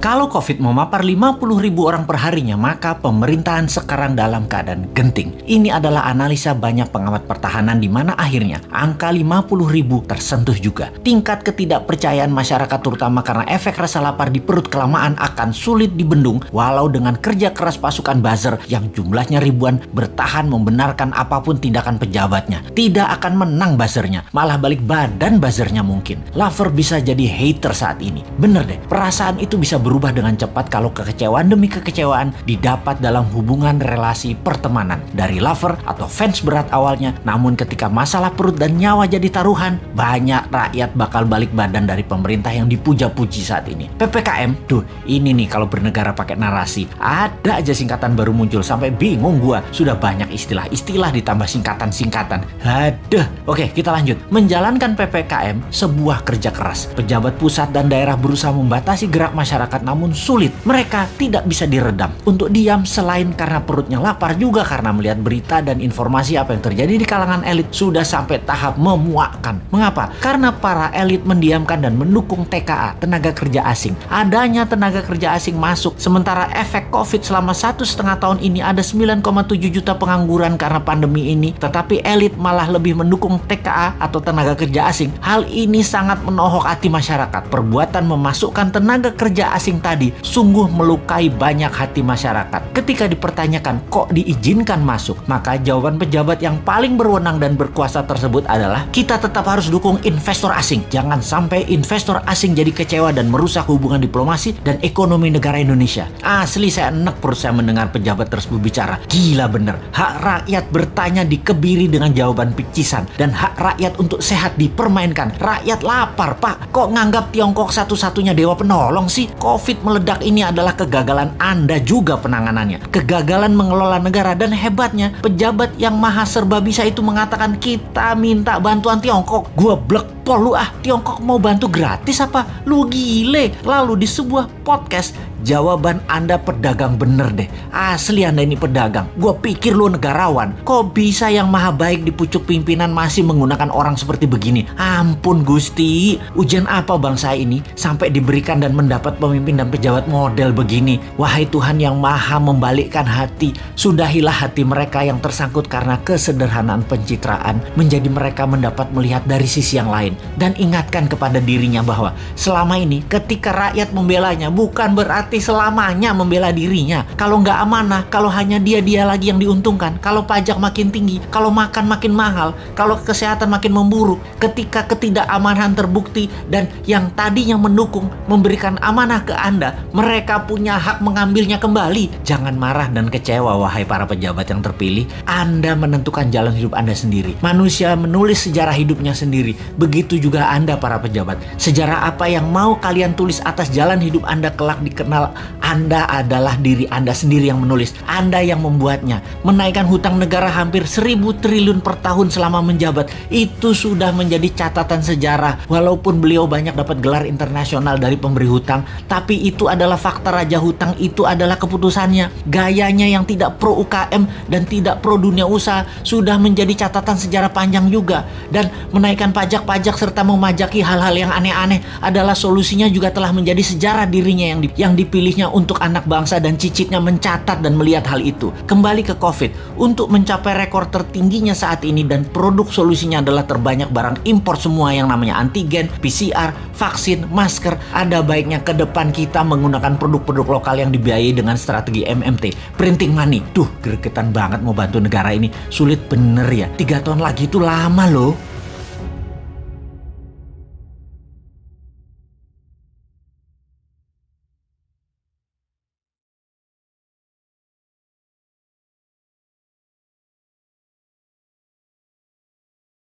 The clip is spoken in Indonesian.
Kalau COVID memapar 50.000 orang per harinya, maka pemerintahan sekarang dalam keadaan genting. Ini adalah analisa banyak pengamat pertahanan di mana akhirnya angka 50.000 tersentuh juga. Tingkat ketidakpercayaan masyarakat terutama karena efek rasa lapar di perut kelamaan akan sulit dibendung walau dengan kerja keras pasukan buzzer yang jumlahnya ribuan bertahan membenarkan apapun tindakan pejabatnya. Tidak akan menang buzzernya, malah balik badan buzzernya mungkin. Lover bisa jadi hater saat ini. Bener deh, perasaan itu bisa berubah dengan cepat kalau kekecewaan demi kekecewaan didapat dalam hubungan relasi pertemanan. Dari lover atau fans berat awalnya, namun ketika masalah perut dan nyawa jadi taruhan, banyak rakyat bakal balik badan dari pemerintah yang dipuja-puji saat ini. PPKM, tuh ini nih kalau bernegara pakai narasi. Ada aja singkatan baru muncul, sampai bingung gua. Sudah banyak istilah-istilah ditambah singkatan-singkatan. Aduh. Oke, kita lanjut. Menjalankan PPKM sebuah kerja keras. Pejabat pusat dan daerah berusaha membatasi gerak masyarakat namun sulit. Mereka tidak bisa diredam untuk diam selain karena perutnya lapar, juga karena melihat berita dan informasi apa yang terjadi di kalangan elit sudah sampai tahap memuakkan. Mengapa? Karena para elit mendiamkan dan mendukung TKA, tenaga kerja asing. Adanya tenaga kerja asing masuk, sementara efek COVID selama 1,5 tahun ini ada 9,7 juta pengangguran karena pandemi ini, tetapi elit malah lebih mendukung TKA atau tenaga kerja asing. Hal ini sangat menohok hati masyarakat. Perbuatan memasukkan tenaga kerja asing tadi sungguh melukai banyak hati masyarakat. Ketika dipertanyakan kok diizinkan masuk, maka jawaban pejabat yang paling berwenang dan berkuasa tersebut adalah kita tetap harus dukung investor asing. Jangan sampai investor asing jadi kecewa dan merusak hubungan diplomasi dan ekonomi negara Indonesia. Asli saya enek perut saya mendengar pejabat tersebut bicara. Gila bener. Hak rakyat bertanya dikebiri dengan jawaban picisan dan hak rakyat untuk sehat dipermainkan. Rakyat lapar, Pak. Kok nganggap Tiongkok satu-satunya dewa penolong sih? COVID meledak ini adalah kegagalan Anda juga penanganannya. Kegagalan mengelola negara, dan hebatnya pejabat yang maha serba bisa itu mengatakan kita minta bantuan Tiongkok. Gua blek pol lu ah. Tiongkok mau bantu gratis apa? Lu gile. Lalu di sebuah podcast, jawaban Anda pedagang bener deh. Asli Anda ini pedagang. Gue pikir lu negarawan. Kok bisa yang maha baik di pucuk pimpinan masih menggunakan orang seperti begini? Ampun Gusti. Ujian apa bangsa ini sampai diberikan dan mendapat pemimpin dan pejabat model begini? Wahai Tuhan yang maha membalikkan hati, sudahilah hati mereka yang tersangkut karena kesederhanaan pencitraan, menjadi mereka mendapat melihat dari sisi yang lain. Dan ingatkan kepada dirinya bahwa selama ini ketika rakyat membelanya bukan berarti selamanya membela dirinya. Kalau nggak amanah, kalau hanya dia lagi yang diuntungkan, kalau pajak makin tinggi, kalau makan makin mahal, kalau kesehatan makin memburuk, ketika ketidakamanan terbukti dan yang tadinya mendukung memberikan amanah ke Anda, mereka punya hak mengambilnya kembali. Jangan marah dan kecewa wahai para pejabat yang terpilih. Anda menentukan jalan hidup Anda sendiri. Manusia menulis sejarah hidupnya sendiri. Begitu juga Anda para pejabat. Sejarah apa yang mau kalian tulis atas jalan hidup Anda kelak dikenal Anda adalah diri Anda sendiri yang menulis. Anda yang membuatnya. Menaikkan hutang negara hampir 1.000 triliun per tahun selama menjabat. Itu sudah menjadi catatan sejarah. Walaupun beliau banyak dapat gelar internasional dari pemberi hutang, tapi itu adalah fakta raja hutang, itu adalah keputusannya. Gayanya yang tidak pro UKM dan tidak pro dunia usaha sudah menjadi catatan sejarah panjang juga. Dan menaikkan pajak-pajak serta memajaki hal-hal yang aneh-aneh adalah solusinya juga telah menjadi sejarah dirinya yang dipilihnya untuk anak bangsa, dan cicitnya mencatat dan melihat hal itu. Kembali ke COVID, untuk mencapai rekor tertingginya saat ini dan produk solusinya adalah terbanyak barang impor semua yang namanya antigen, PCR, vaksin, masker. Ada baiknya ke depan kita menggunakan produk-produk lokal yang dibiayai dengan strategi MMT, printing money. Duh, gregetan banget mau bantu negara ini. Sulit bener ya. 3 tahun lagi itu lama loh.